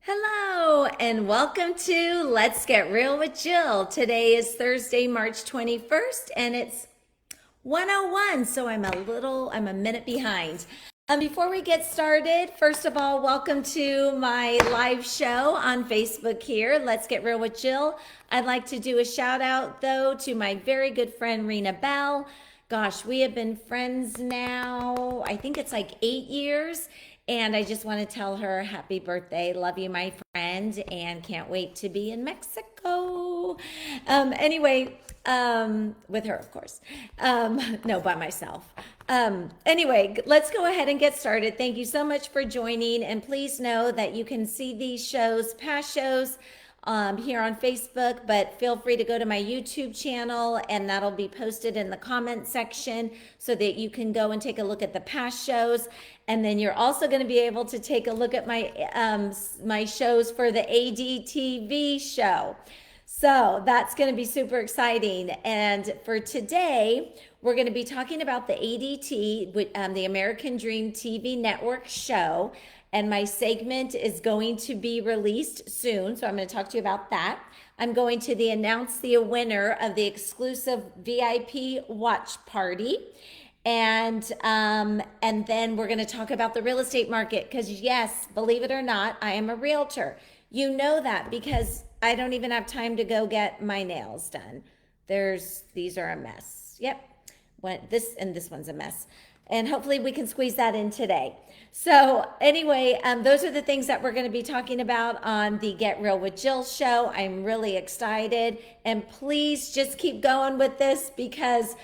Hello and welcome to Let's Get Real with Jill. Today is Thursday, March 21st, and it's 1:01, so I'm a minute behind. Before we get started, first of all, welcome to my live show on Facebook here, Let's Get Real with Jill. I'd like to do a shout out though to my very good friend Rena Bell. Gosh, we have been friends now, I think it's like 8 years. And I just want to tell her happy birthday. Love you, my friend, and can't wait to be in Mexico. Anyway, with her, of course. No, by myself. Anyway, let's go ahead and get started. Thank you so much for joining. And please know that you can see these shows, past shows, here on Facebook, but feel free to go to my YouTube channel and that'll be posted in the comment section so that you can go and take a look at the past shows. And then you're also going to be able to take a look at my shows for the ADTV show. So that's going to be super exciting. And for today, we're going to be talking about the ADT, the American Dream TV Network show. And my segment is going to be released soon. So I'm going to talk to you about that. I'm going to announce the winner of the exclusive VIP watch party. And then we're going to talk about the real estate market because yes, believe it or not, I am a realtor. You know that because I don't even have time to go get my nails done. These are a mess. Yep. This one's a mess. And hopefully we can squeeze that in today. So anyway, those are the things that we're going to be talking about on the Get Real with Jill show. I'm really excited. And please just keep going with this because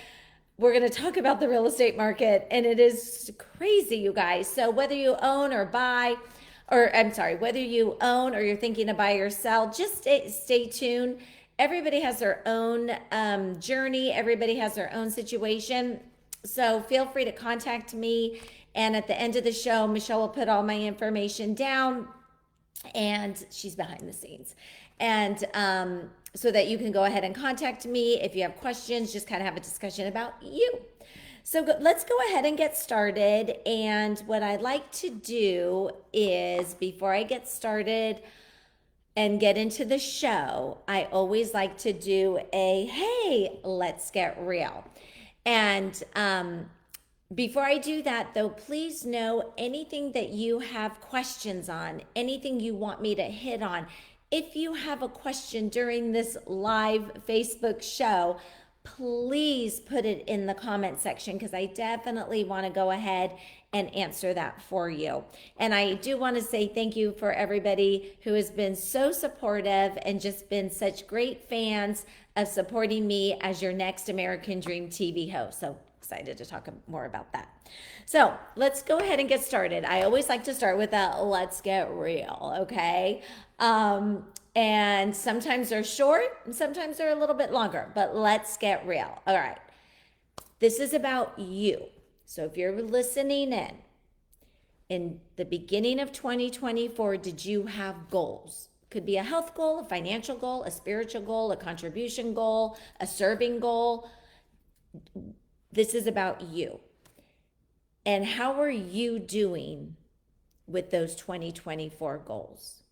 we're going to talk about the real estate market. And it is crazy, you guys. So whether you own or buy, whether you own or you're thinking to buy or sell, just stay tuned. Everybody has their own journey. Everybody has their own situation. So feel free to contact me. And at the end of the show, Michelle will put all my information down and she's behind the scenes. And so that you can go ahead and contact me. If you have questions, just kind of have a discussion about you. So let's go ahead and get started. And what I'd like to do is before I get started and get into the show, I always like to do hey, let's get real. And before I do that, though, please know anything that you have questions on, anything you want me to hit on. If you have a question during this live Facebook show, please put it in the comment section because I definitely want to go ahead and answer that for you. And I do want to say thank you for everybody who has been so supportive and just been such great fans of supporting me as your next American Dream TV host. So excited to talk more about that. So let's go ahead and get started. I always like to start with a let's get real, okay? And sometimes they're short and sometimes they're a little bit longer, but let's get real. All right. This is about you. So if you're listening in the beginning of 2024, did you have goals? Could be a health goal, a financial goal, a spiritual goal, a contribution goal, a serving goal. This is about you. And how are you doing with those 2024 goals?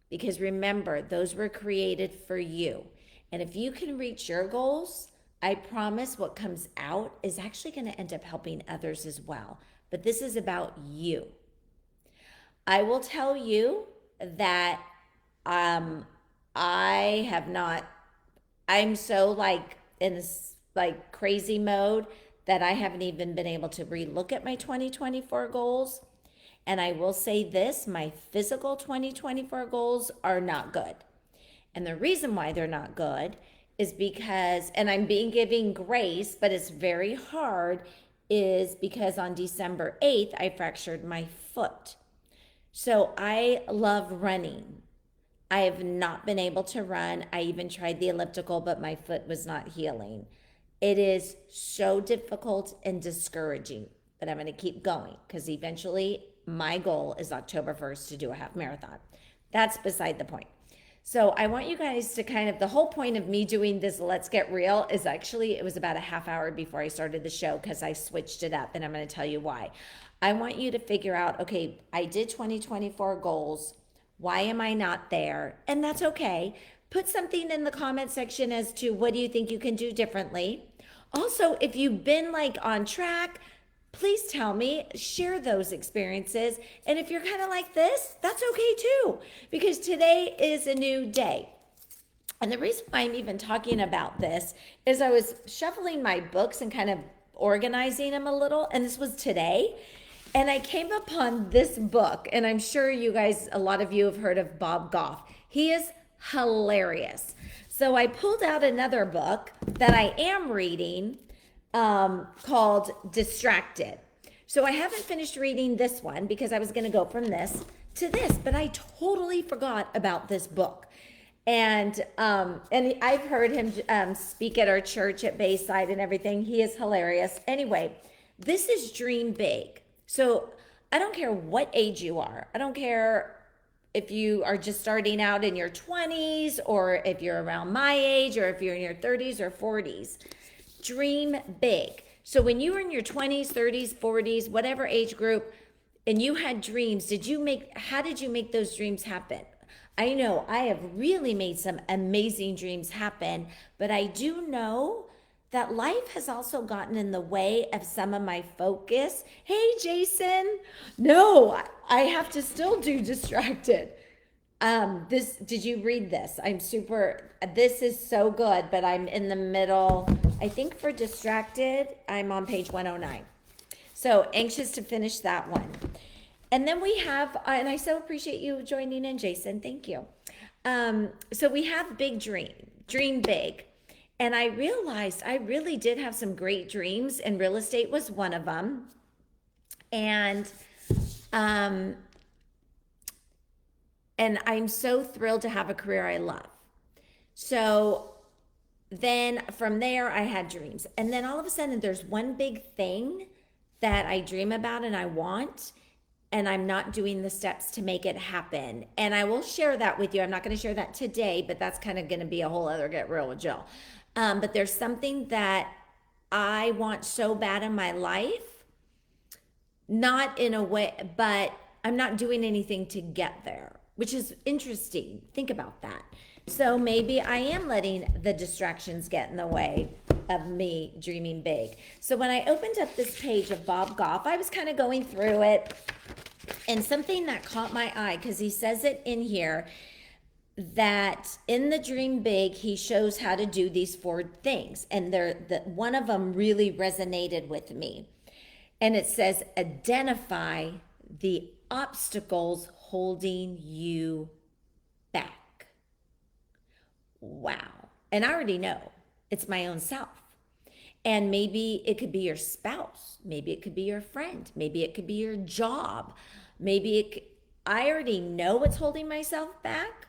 Because remember, those were created for you. And if you can reach your goals, I promise what comes out is actually going to end up helping others as well. But this is about you. I will tell you that I'm so in this crazy mode that I haven't even been able to relook at my 2024 goals. And I will say this, my physical 2024 goals are not good. And the reason why they're not good is because, and I'm giving grace, but it's very hard, is because on December 8th, I fractured my foot. So I love running. I have not been able to run. I even tried the elliptical, but my foot was not healing. It is so difficult and discouraging, but I'm going to keep going because eventually my goal is October 1st to do a half marathon. That's beside the point. So I want you guys to the whole point of me doing this Let's Get Real is actually, it was about a half hour before I started the show because I switched it up and I'm going to tell you why. I want you to figure out, okay, I did 2024 goals. Why am I not there? And that's okay. Put something in the comment section as to what do you think you can do differently. Also, if you've been like on track, please tell me, share those experiences. And if you're kind of like this, that's okay too, because today is a new day. And the reason why I'm even talking about this is I was shuffling my books and kind of organizing them a little, and this was today. And I came upon this book, and I'm sure you guys, a lot of you have heard of Bob Goff. He is hilarious. So I pulled out another book that I am reading called Distracted. So I haven't finished reading this one because I was going to go from this to this, but I totally forgot about this book. And I've heard him speak at our church at Bayside and everything. He is hilarious. Anyway, this is Dream Big. So I don't care what age you are. I don't care if you are just starting out in your 20s or if you're around my age or if you're in your 30s or 40s. Dream big. So when you were in your 20s, 30s, 40s, whatever age group, and you had dreams, how did you make those dreams happen? I know I have really made some amazing dreams happen, but I do know that life has also gotten in the way of some of my focus. Hey, Jason. No, I have to still do Distracted. Did you read this? This is so good, but I'm in the middle. I think for Distracted, I'm on page 109. So anxious to finish that one. And then we have, and I so appreciate you joining in, Jason. Thank you. So we have Big Dream Big. And I realized I really did have some great dreams, and real estate was one of them. And I'm so thrilled to have a career I love. So then from there, I had dreams. And then all of a sudden, there's one big thing that I dream about and I want, and I'm not doing the steps to make it happen. And I will share that with you. I'm not going to share that today, but that's kind of going to be a whole other Get Real with Jill. But there's something that I want so bad in my life, not in a way, but I'm not doing anything to get there, which is interesting. Think about that. So maybe I am letting the distractions get in the way of me dreaming big. So when I opened up this page of Bob Goff, I was kind of going through it, and something that caught my eye, because he says it in here, that in the Dream Big, he shows how to do these 4 things. And one of them really resonated with me. And it says, identify the obstacles holding you back. Wow. And I already know it's my own self. And maybe it could be your spouse. Maybe it could be your friend. Maybe it could be your job. I already know what's holding myself back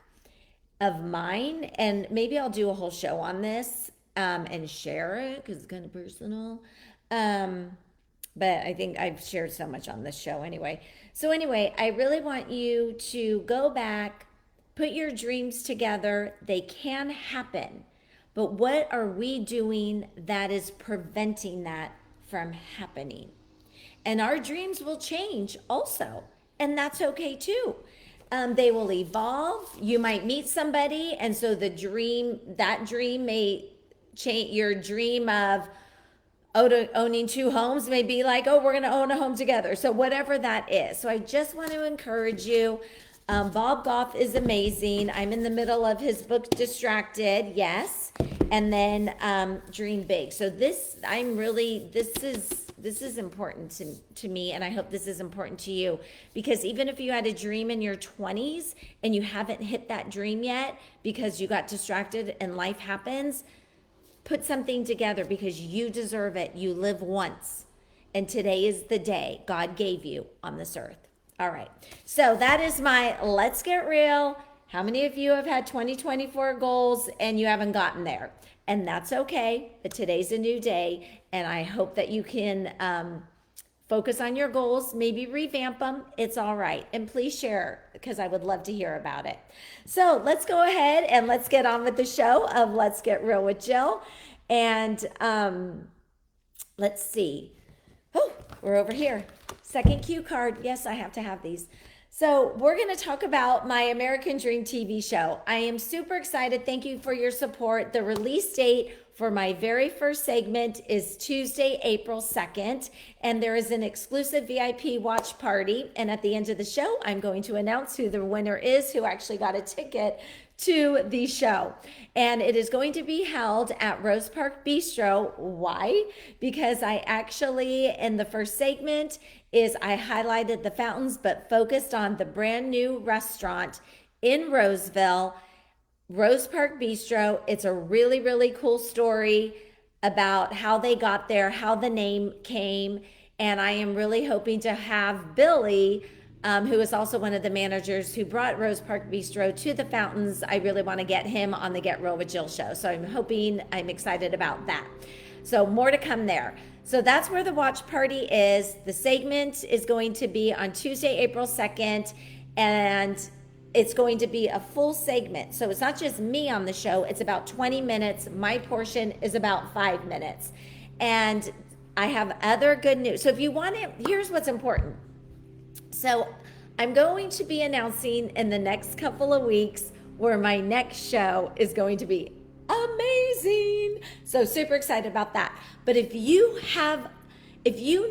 of mine. And maybe I'll do a whole show on this and share it because it's kind of personal. But I think I've shared so much on this show anyway. So anyway, I really want you to go back, put your dreams together. They can happen. But what are we doing that is preventing that from happening? And our dreams will change also. And that's okay too. They will evolve. You might meet somebody, and so that dream may change. Your dream of owning 2 homes may be like, oh, we're going to own a home together. So whatever that is. So I just want to encourage you. Bob Goff is amazing. I'm in the middle of his book, Distracted. Yes. And then Dream Big. So this is important to me, and I hope this is important to you, because even if you had a dream in your 20s and you haven't hit that dream yet because you got distracted and life happens, put something together because you deserve it. You live once, and today is the day God gave you on this earth. All right. So that is my Let's Get Real. How many of you have had 2024 goals and you haven't gotten there? And that's okay, but today's a new day, and I hope that you can focus on your goals, maybe revamp them. It's all right. And please share, because I would love to hear about it. So let's go ahead and let's get on with the show of Let's Get Real with Jill. And let's see. Oh, we're over here. Second cue card. Yes, I have to have these. So, we're going to talk about my American Dream TV show. I am super excited. Thank you for your support. The release date for my very first segment is Tuesday, April 2nd, and there is an exclusive VIP watch party. And at the end of the show, I'm going to announce who the winner is, who actually got a ticket to the show. And it is going to be held at Rose Park Bistro. Why? Because I actually, in the first segment, I highlighted the fountains, but focused on the brand new restaurant in Roseville, Rose Park Bistro. It's a really, really cool story about how they got there, how the name came. And I am really hoping to have Billy, who is also one of the managers who brought Rose Park Bistro to the fountains. I really want to get him on the Get Real with Jill show. So I'm excited about that. So more to come there. So that's where the watch party is. The segment is going to be on Tuesday, April 2nd, and it's going to be a full segment. So it's not just me on the show. It's about 20 minutes. My portion is about 5 minutes. And I have other good news. So if you want it, here's what's important. So I'm going to be announcing in the next couple of weeks where my next show is going to be amazing. So super excited about that. But if you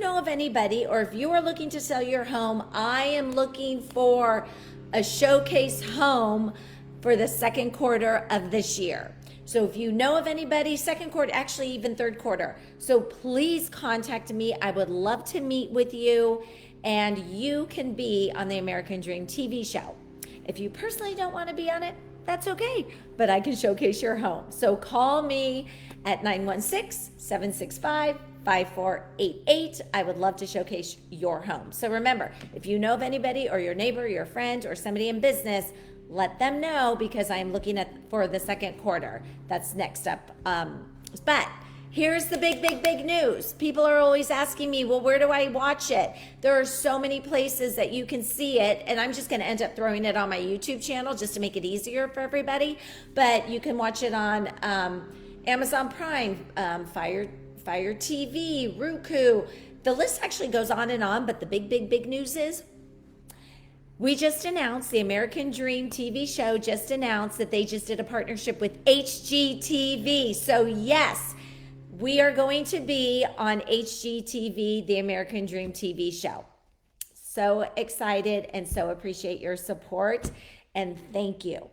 know of anybody, or if you are looking to sell your home, I am looking for a showcase home for the second quarter of this year. So if you know of anybody, second quarter, actually even third quarter, so please contact me. I would love to meet with you, and you can be on the American Dream TV show. If you personally don't want to be on it, that's okay, but I can showcase your home. So call me at 916-765-5488. I would love to showcase your home. So remember, if you know of anybody, or your neighbor, your friend, or somebody in business, let them know, because I am looking for the second quarter. That's next up. But here's the big news. People are always asking me, well, where do I watch it? There are so many places that you can see it, and I'm just going to end up throwing it on my YouTube channel just to make it easier for everybody. But you can watch it on Amazon Prime, Fire TV, Roku. The list actually goes on and on, but the big news is we just announced, the American Dream TV show just announced that they just did a partnership with HGTV. So yes, we are going to be on HGTV, the American Dream TV show. So excited and so appreciate your support, and thank you.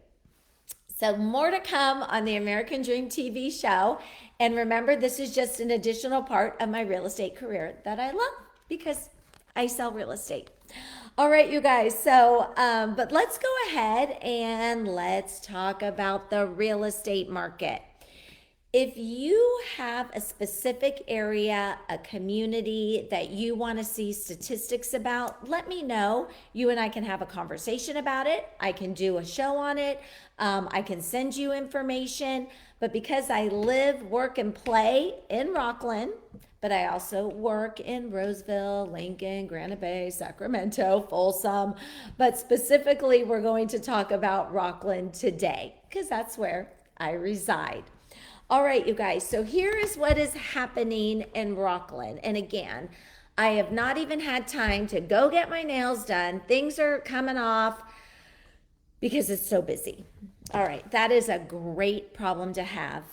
So more to come on the American Dream TV show. And remember, this is just an additional part of my real estate career that I love, because I sell real estate. All right, you guys. So, but let's go ahead and let's talk about the real estate market. If you have a specific area, a community that you want to see statistics about, let me know. You and I can have a conversation about it. I can do a show on it. I can send you information. But because I live, work, and play in Rockland, but I also work in Roseville, Lincoln, Granite Bay, Sacramento, Folsom. But specifically, we're going to talk about Rockland today, because that's where I reside. All right, you guys, so here is what is happening in Rockland. And again, I have not even had time to go get my nails done. Things are coming off because it's so busy. All right, that is a great problem to have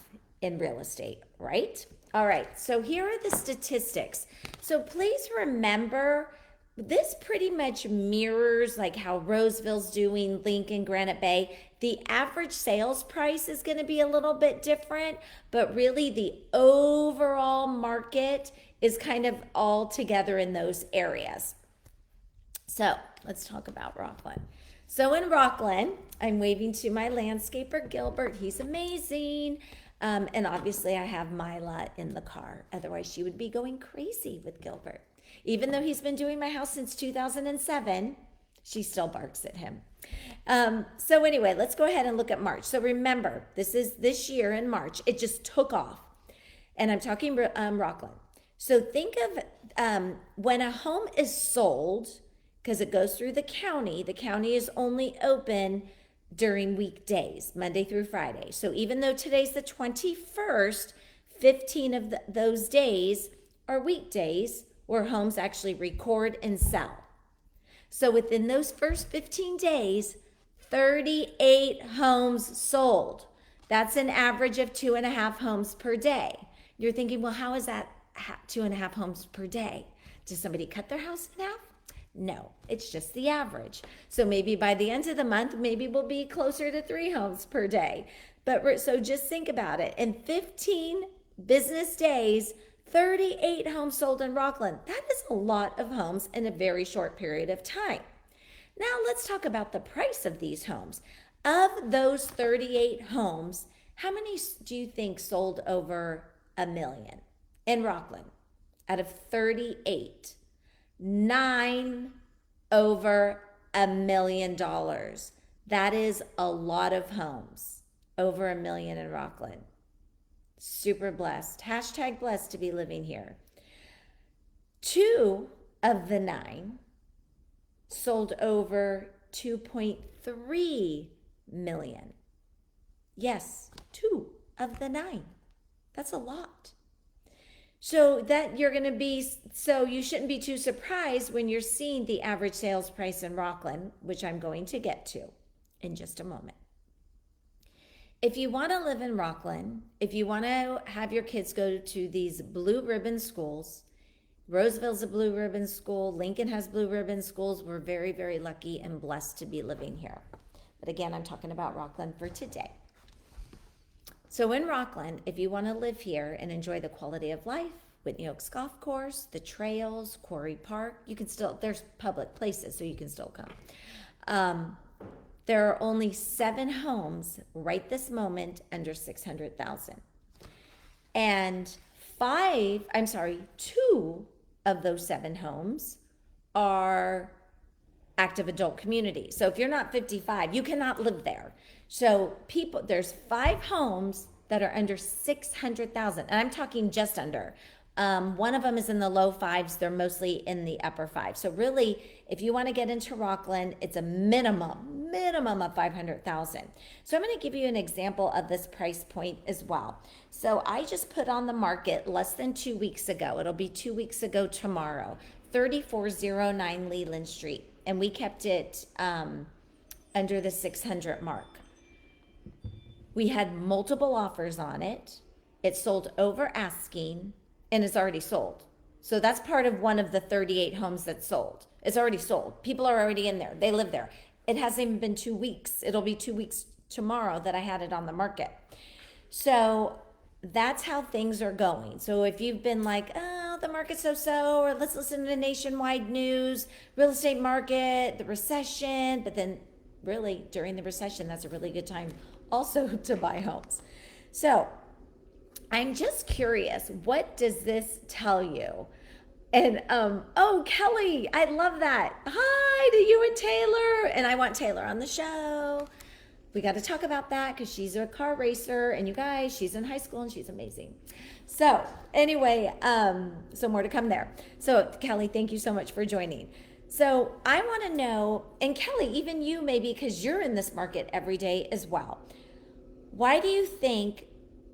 in real estate, right? All right, so here are the statistics. So please remember, this pretty much mirrors like how Roseville's doing, Lincoln, Granite Bay. The average sales price is going to be a little bit different, but really the overall market is kind of all together in those areas. So let's talk about Rockland. So in Rockland, I'm waving to my landscaper, Gilbert. He's amazing. And obviously I have Mila in the car. Otherwise she would be going crazy with Gilbert. Even though he's been doing my house since 2007, she still barks at him. So anyway, let's go ahead and look at March. So remember, this is this year in March. It just took off. And I'm talking Rockland. So think of when a home is sold, because it goes through the county is only open during weekdays, Monday through Friday. So even though today's the 21st, 15 of those days are weekdays where homes actually record and sell. So within those first 15 days, 38 homes sold. That's an average of 2.5 homes per day. You're thinking, well, how is that 2.5 homes per day? Does somebody cut their house in half? No, it's just the average. So maybe by the end of the month, maybe we'll be closer to 3 homes per day. But so just think about it. In 15 business days, 38 homes sold in Rockland. That is a lot of homes in a very short period of time. Now let's talk about the price of these homes. Of those 38 homes, how many do you think sold over $1 million in Rockland? Out of 38, 9 over $1 million. That is a lot of homes, over $1 million in Rockland. Super blessed. Hashtag blessed to be living here. 2 of the 9 sold over 2.3 million. Yes, 2 of the 9. That's a lot. So that you shouldn't be too surprised when you're seeing the average sales price in Rockland, which I'm going to get to in just a moment. If you want to live in Rockland, if you want to have your kids go to these blue ribbon schools, Roseville's a blue ribbon school, Lincoln has blue ribbon schools. We're very, very lucky and blessed to be living here. But again, I'm talking about Rockland for today. So in Rockland, if you want to live here and enjoy the quality of life, Whitney Oaks Golf Course, the trails, Quarry Park, there's public places, so you can still come. There are only 7 homes right this moment under 600,000. And 2 of those 7 homes are active adult community. So if you're not 55, you cannot live there. So there's 5 homes that are under 600,000, and I'm talking just under. One of them is in the low 5s. They're mostly in the upper 5s. So really, if you want to get into Rockland, it's a minimum of 500,000. So I'm going to give you an example of this price point as well. So I just put on the market less than 2 weeks ago. It'll be 2 weeks ago tomorrow, 3409 Leland Street. And we kept it under the 600 mark. We had multiple offers on it. It sold over asking, and it's already sold. So that's part of one of the 38 homes that sold. It's already sold. People are already in there. They live there. It hasn't even been 2 weeks. It'll be 2 weeks tomorrow that I had it on the market. So that's how things are going. So if you've been like, oh, the market's so-so, or let's listen to nationwide news, real estate market, the recession, but then really during the recession, that's a really good time also to buy homes. So I'm just curious, what does this tell you? And, oh, Kelly, I love that. Hi to you and Taylor. And I want Taylor on the show. We got to talk about that because she's a car racer. And you guys, she's in high school and she's amazing. So anyway, so more to come there. So Kelly, thank you so much for joining. So I want to know, and Kelly, even you maybe because you're in this market every day as well. Why do you think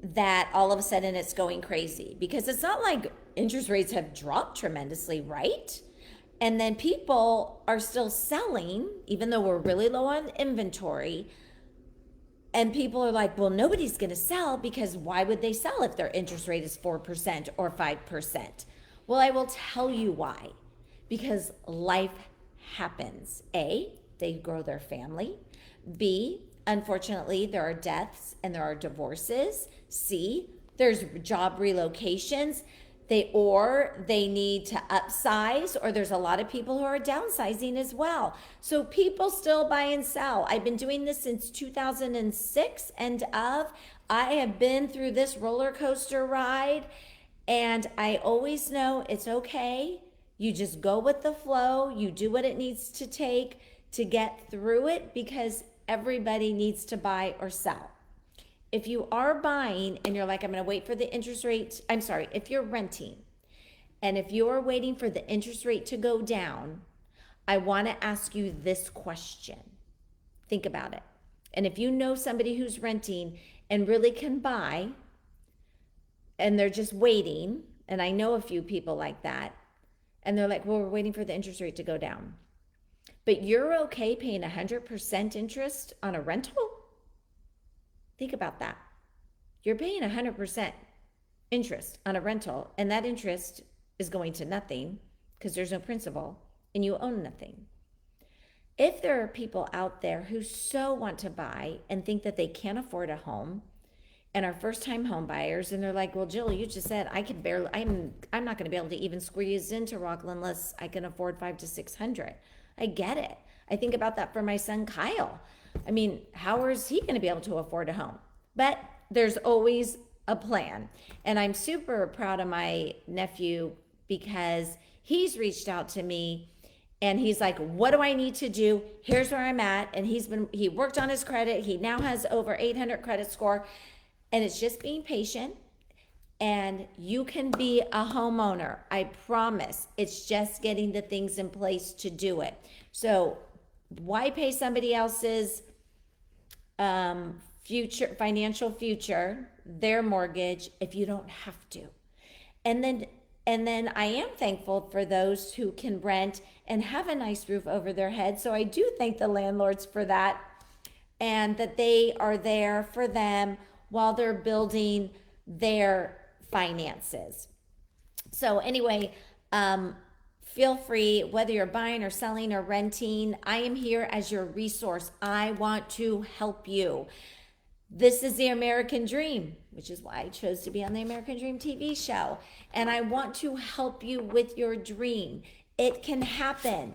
that all of a sudden it's going crazy? Because it's not like interest rates have dropped tremendously, right? And then people are still selling, even though we're really low on inventory. And people are like, well, nobody's going to sell because why would they sell if their interest rate is 4% or 5%? Well, I will tell you why. Because life happens. A, they grow their family. B, unfortunately, there are deaths and there are divorces. C, there's job relocations. They need to upsize, or there's a lot of people who are downsizing as well. So people still buy and sell. I've been doing this since 2006 I have been through this roller coaster ride, and I always know it's okay. You just go with the flow. You do what it needs to take to get through it because everybody needs to buy or sell. If you are buying and you're like, I'm going to wait for the interest rate, if you're renting and if you're waiting for the interest rate to go down, I want to ask you this question. Think about it. And if you know somebody who's renting and really can buy and they're just waiting, and I know a few people like that, and they're like, well, we're waiting for the interest rate to go down. but you're okay paying 100% interest on a rental? Think about that. You're paying 100% interest on a rental, and that interest is going to nothing because there's no principal and you own nothing. If there are people out there who so want to buy and think that they can't afford a home and are first-time home buyers, and they're like, well, Jill, you just said I could barely, I'm not going to be able to even squeeze into Rockland unless I can afford 500 to 600. I get it. I think about that for my son Kyle. I mean, how is he going to be able to afford a home? But there's always a plan. And I'm super proud of my nephew because he's reached out to me and he's like, what do I need to do? Here's where I'm at. And he worked on his credit. He now has over 800 credit score. And it's just being patient. And you can be a homeowner. I promise. It's just getting the things in place to do it. So why pay somebody else's financial future, their mortgage, if you don't have to? And then I am thankful for those who can rent and have a nice roof over their head. So I do thank the landlords for that, and that they are there for them while they're building their finances. So anyway, feel free, whether you're buying or selling or renting, I am here as your resource. I want to help you. This is the American Dream, which is why I chose to be on the American Dream TV show. And I want to help you with your dream. It can happen.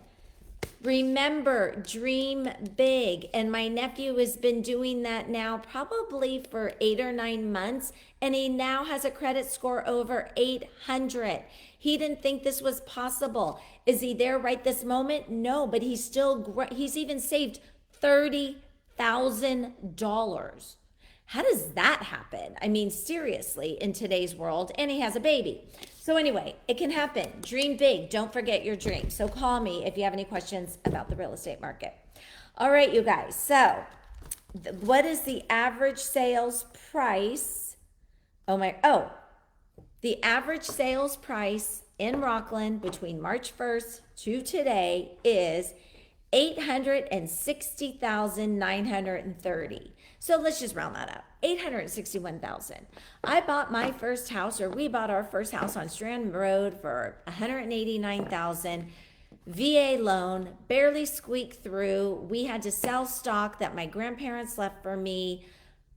Remember, dream big. And my nephew has been doing that now probably for 8 or 9 months. And he now has a credit score over 800. He didn't think this was possible. Is he there right this moment? No, but he's even saved $30,000. How does that happen? I mean, seriously, in today's world, and he has a baby. So anyway, it can happen. Dream big. Don't forget your dream. So call me if you have any questions about the real estate market. All right, you guys. So what is the average sales price? The average sales price in Rockland between March 1st to today is $860,930. So let's just round that up. $861,000. I bought my first house, or we bought our first house on Strand Road for $189,000. VA loan, barely squeaked through. We had to sell stock that my grandparents left for me,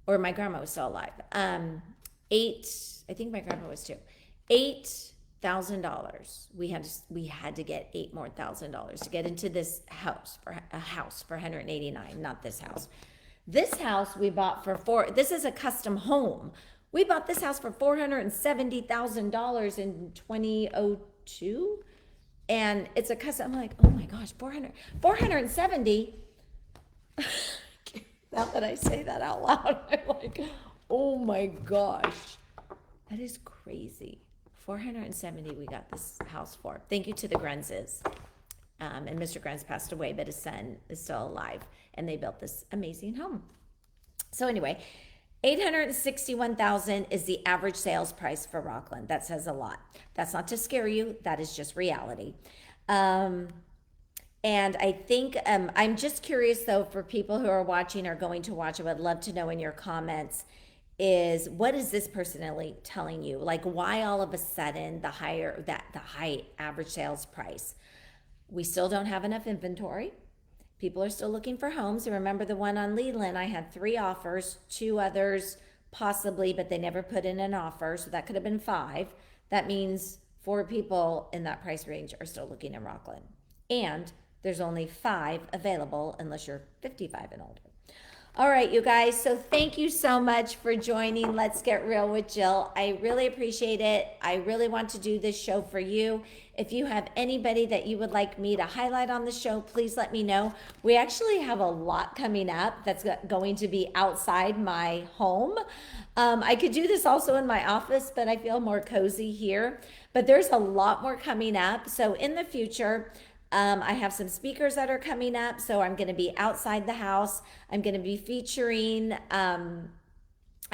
or my grandma was still alive. I think my grandpa was too. $8,000. We had to get $8,000 more to get into this house for $189,000, not this house. This house we bought this is a custom home. We bought this house for $470,000 in 2002. And it's a custom. I'm like, oh my gosh, 470. Now that I say that out loud, I'm like, oh my gosh, that is crazy. 470 we got this house for. Thank you to the Grenzes. And Mr. Grenz passed away, but his son is still alive, and they built this amazing home. So anyway, $861,000 is the average sales price for Rockland. That says a lot. That's not to scare you. That is just reality. And I think I'm just curious, though, for people who are watching or going to watch, I would love to know in your comments is, what is this personally telling you? Like, why all of a sudden the high average sales price? We still don't have enough inventory. People are still looking for homes. And remember the one on Leland, I had 3 offers, 2 others possibly, but they never put in an offer. So that could have been 5. That means 4 people in that price range are still looking in Rockland. And there's only 5 available unless you're 55 and older. All right, you guys. So thank you so much for joining Let's Get Real with Jill. I really appreciate it. I really want to do this show for you. If you have anybody that you would like me to highlight on the show, please let me know. We actually have a lot coming up that's going to be outside my home. I could do this also in my office, but I feel more cozy here. But there's a lot more coming up. So in the future, I have some speakers that are coming up. So I'm going to be outside the house. I'm going to be featuring a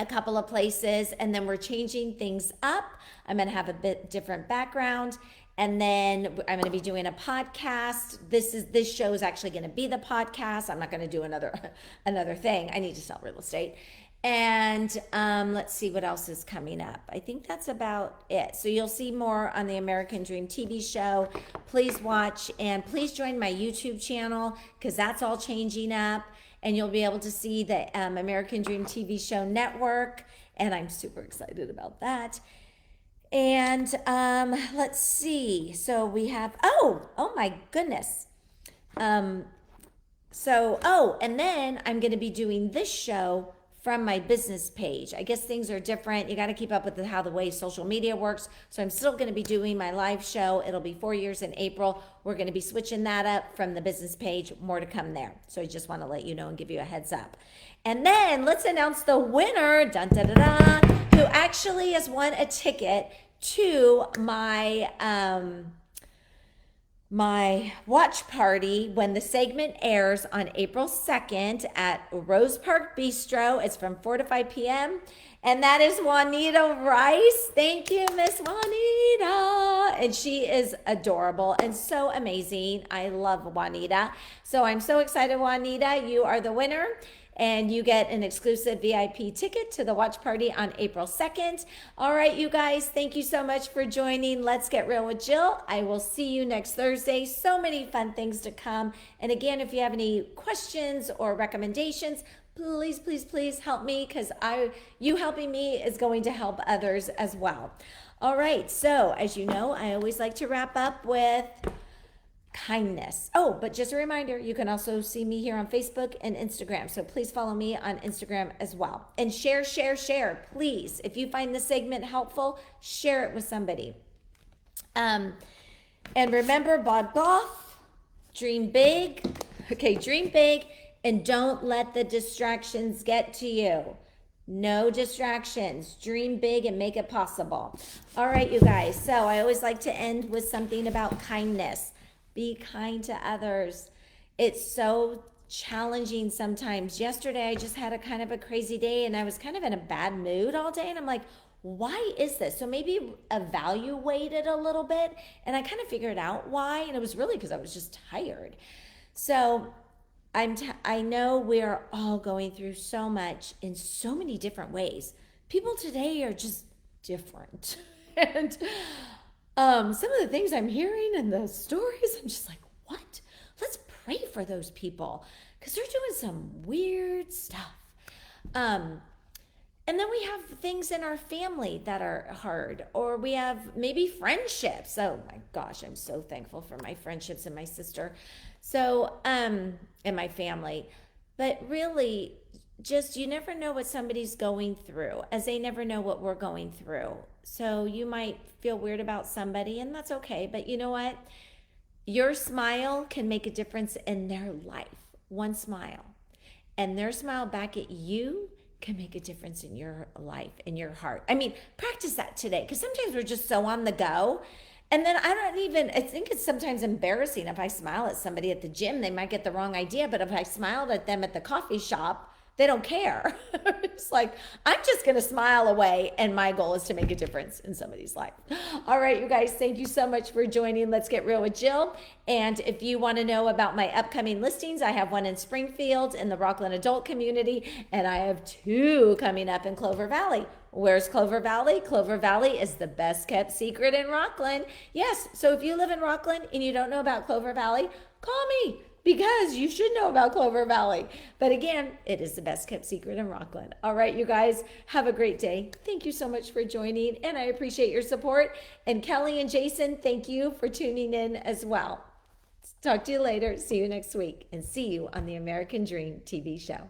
couple of places, and then we're changing things up. I'm going to have a bit different background, And then I'm going to be doing a podcast. This show is actually going to be the podcast. I'm not going to do another thing. I need to sell real estate. And let's see what else is coming up. I think that's about it. So you'll see more on the American Dream TV show. Please watch and please join my YouTube channel because that's all changing up. And you'll be able to see the American Dream TV show network. And I'm super excited about that. And let's see. So we have, oh my goodness. And then I'm going to be doing this show from my business page. I guess things are different. You got to keep up with how the way social media works. So I'm still going to be doing my live show. It'll be 4 years in April. We're going to be switching that up from the business page. More to come there. So I just want to let you know and give you a heads up. And then let's announce the winner, dun, dun, dun, dun, who actually has won a ticket to my my watch party when the segment airs on April 2nd at Rose Park Bistro. It's from 4 to 5 p.m. And that is Juanita Rice. Thank you, Miss Juanita. And she is adorable and so amazing. I love Juanita. So I'm so excited, Juanita. You are the winner. And you get an exclusive VIP ticket to the watch party on April 2nd. All right, you guys, thank you so much for joining Let's Get Real with Jill. I will see you next Thursday. So many fun things to come. And again, if you have any questions or recommendations, please, please, please help me because you helping me is going to help others as well. All right, so as you know, I always like to wrap up with kindness. Oh, but just a reminder, you can also see me here on Facebook and Instagram. So please follow me on Instagram as well. And share, please. If you find this segment helpful, share it with somebody. And remember, bod goth, dream big. Okay, dream big and don't let the distractions get to you. No distractions. Dream big and make it possible. All right, you guys. So I always like to end with something about kindness. Be kind to others. It's so challenging sometimes. Yesterday, I just had a kind of a crazy day and I was kind of in a bad mood all day. And I'm like, why is this? So maybe evaluate it a little bit. And I kind of figured out why. And it was really because I was just tired. So I know we're all going through so much in so many different ways. People today are just different. And some of the things I'm hearing and the stories, I'm just like, what? Let's pray for those people because they're doing some weird stuff. And then we have things in our family that are hard, or we have maybe friendships. Oh my gosh, I'm so thankful for my friendships and my sister. So, and my family. But really, just you never know what somebody's going through, as they never know what we're going through. So you might feel weird about somebody, and that's okay. But you know what? Your smile can make a difference in their life. One smile. And their smile back at you can make a difference in your life, in your heart. I mean, practice that today, because sometimes we're just so on the go. And then I think it's sometimes embarrassing if I smile at somebody at the gym, they might get the wrong idea. But if I smiled at them at the coffee shop, they don't care. It's like, I'm just going to smile away. And my goal is to make a difference in somebody's life. All right, you guys, thank you so much for joining Let's Get Real with Jill. And if you want to know about my upcoming listings, I have one in Springfield in the Rockland adult community. And I have 2 coming up in Clover Valley. Where's Clover Valley? Clover Valley is the best kept secret in Rockland. Yes, so if you live in Rockland and you don't know about Clover Valley, call me. Because you should know about Clover Valley. But again, it is the best kept secret in Rockland. All right, you guys, have a great day. Thank you so much for joining, and I appreciate your support. And Kelly and Jason, thank you for tuning in as well. Talk to you later. See you next week, and see you on the American Dream TV show.